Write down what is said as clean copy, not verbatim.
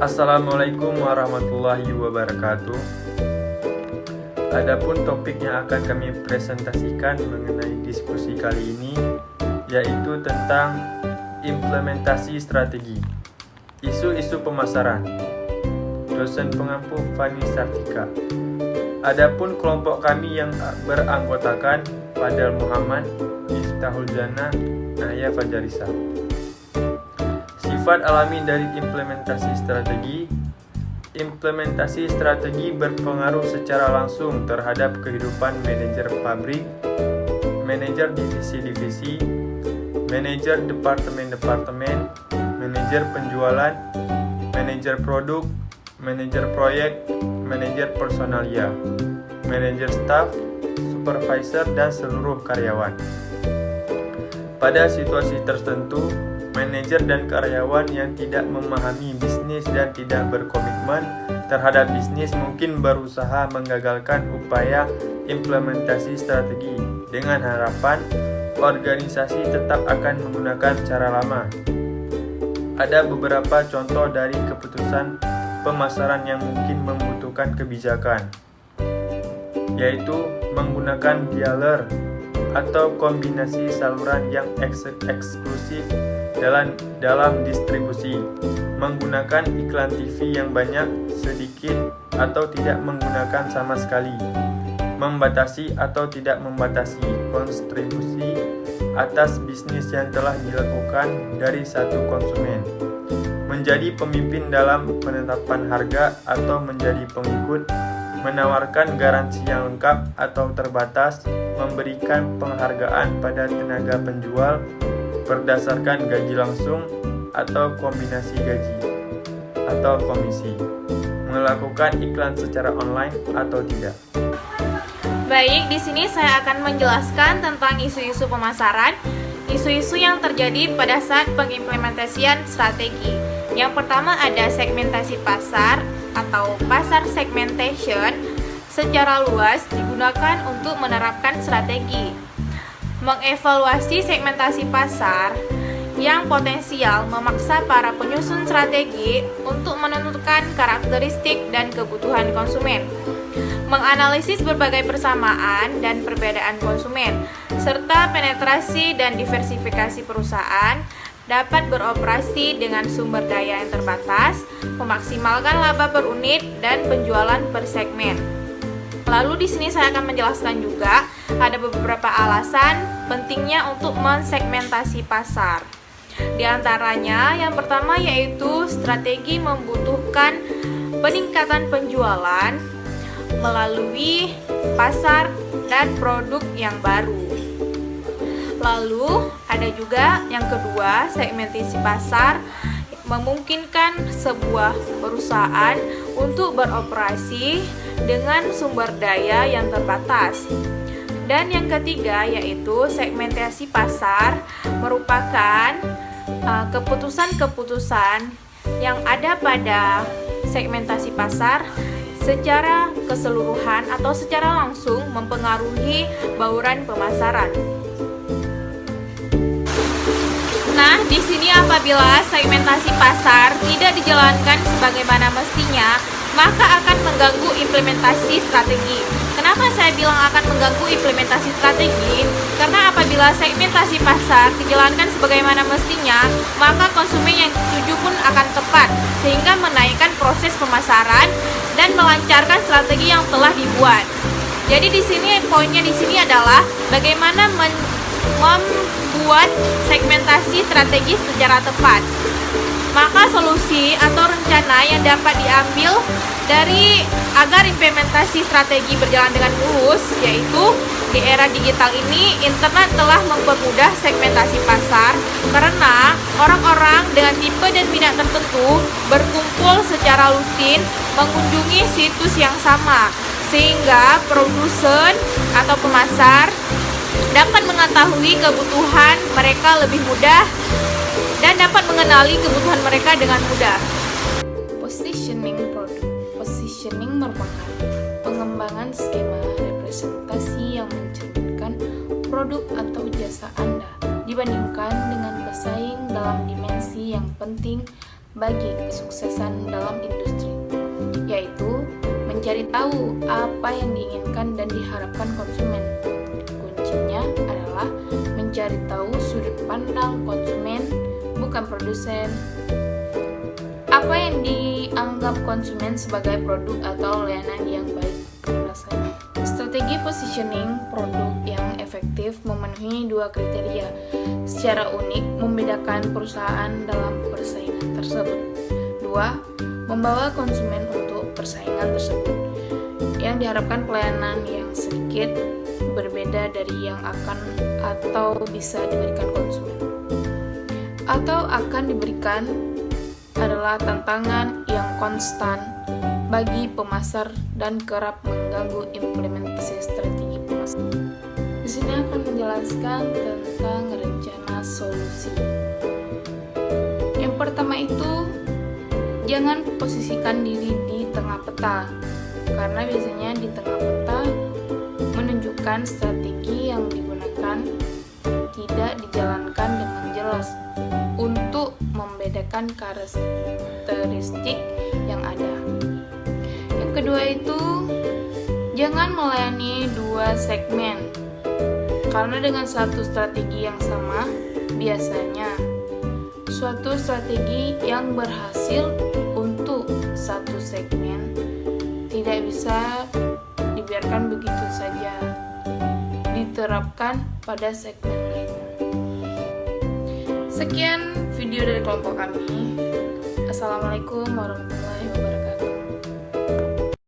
Assalamualaikum warahmatullahi wabarakatuh. Adapun topik yang akan kami presentasikan mengenai diskusi kali ini yaitu tentang implementasi strategi, isu-isu pemasaran. Dosen pengampu Fani Sartika. Adapun kelompok kami yang beranggotakan Fadel Muhammad, Miftahul Jannah, Naya Fajarisa. Sifat alami dari implementasi strategi. Implementasi strategi berpengaruh secara langsung terhadap kehidupan manajer pabrik, manajer divisi-divisi, manajer departemen-departemen, manajer penjualan, manajer produk, manajer proyek, manajer personalia, manajer staff, supervisor, dan seluruh karyawan. Pada situasi tertentu, manajer dan karyawan yang tidak memahami bisnis dan tidak berkomitmen terhadap bisnis mungkin berusaha menggagalkan upaya implementasi strategi dengan harapan organisasi tetap akan menggunakan cara lama. Ada beberapa contoh dari keputusan pemasaran yang mungkin membutuhkan kebijakan, yaitu menggunakan dealer atau kombinasi saluran yang eksklusif dalam distribusi, menggunakan iklan TV yang banyak, sedikit, atau tidak menggunakan sama sekali, membatasi atau tidak membatasi kontribusi atas bisnis yang telah dilakukan dari satu konsumen, menjadi pemimpin dalam penetapan harga atau menjadi pengikut, menawarkan garansi yang lengkap atau terbatas, memberikan penghargaan pada tenaga penjual berdasarkan gaji langsung atau kombinasi gaji atau komisi, melakukan iklan secara online atau tidak. Baik, di sini saya akan menjelaskan tentang isu-isu pemasaran, isu-isu yang terjadi pada saat pengimplementasian strategi. Yang pertama ada segmentasi pasar atau pasar segmentation secara luas digunakan untuk menerapkan strategi. Mengevaluasi segmentasi pasar yang potensial memaksa para penyusun strategi untuk menentukan karakteristik dan kebutuhan konsumen. Menganalisis berbagai persamaan dan perbedaan konsumen, serta penetrasi dan diversifikasi perusahaan dapat beroperasi dengan sumber daya yang terbatas, memaksimalkan laba per unit dan penjualan per segmen. Lalu di sini saya akan menjelaskan juga ada beberapa alasan pentingnya untuk mensegmentasi pasar. Di antaranya yang pertama yaitu strategi membutuhkan peningkatan penjualan melalui pasar dan produk yang baru. Lalu ada juga yang kedua, segmentasi pasar memungkinkan sebuah perusahaan untuk beroperasi dengan sumber daya yang terbatas. Dan yang ketiga yaitu segmentasi pasar merupakan keputusan-keputusan yang ada pada segmentasi pasar secara keseluruhan atau secara langsung mempengaruhi bauran pemasaran. Nah, di sini apabila segmentasi pasar tidak dijalankan sebagaimana mestinya, maka akan mengganggu implementasi strategi. Kenapa saya bilang akan mengganggu implementasi strategi? Karena apabila segmentasi pasar dijalankan sebagaimana mestinya, maka konsumen yang dituju pun akan tepat, sehingga menaikkan proses pemasaran dan melancarkan strategi yang telah dibuat. Jadi di sini poinnya di sini adalah bagaimana membuat segmentasi strategis secara tepat. Maka solusi atau rencana yang dapat diambil dari agar implementasi strategi berjalan dengan mulus, yaitu di era digital ini internet telah mempermudah segmentasi pasar karena orang-orang dengan tipe dan minat tertentu berkumpul secara rutin mengunjungi situs yang sama, sehingga produsen atau pemasar dapat mengetahui kebutuhan mereka lebih mudah dan dapat mengenali kebutuhan mereka dengan mudah. Positioning produk. Positioning merupakan pengembangan skema representasi yang mencerminkan produk atau jasa Anda dibandingkan dengan pesaing dalam dimensi yang penting bagi kesuksesan dalam industri, yaitu mencari tahu apa yang diinginkan dan diharapkan konsumen. Kuncinya adalah mencari tahu sudut pandang konsumen, bukan produsen. Apa yang dianggap konsumen sebagai produk atau layanan yang baik rasanya. Strategi positioning produk yang efektif memenuhi dua kriteria. Secara unik membedakan perusahaan dalam persaingan tersebut. 2. Membawa konsumen untuk persaingan tersebut. Yang diharapkan pelayanan yang sedikit berbeda dari yang akan atau bisa diberikan konsumen. Atau akan diberikan adalah tantangan yang konstan bagi pemasar dan kerap mengganggu implementasi strategi pemasaran. Di sini akan menjelaskan tentang rencana solusi. Yang pertama itu, jangan posisikan diri di tengah peta, karena biasanya di tengah peta menunjukkan strategi yang digunakan tidak dijalankan dengan jelas untuk membedakan karakteristik yang ada. Yang kedua itu, jangan melayani dua segmen, karena dengan satu strategi yang sama, biasanya suatu strategi yang berhasil untuk satu segmen tidak bisa dibiarkan begitu saja diterapkan pada segmen lainnya. Sekian video dari kelompok kami. Assalamualaikum warahmatullahi wabarakatuh.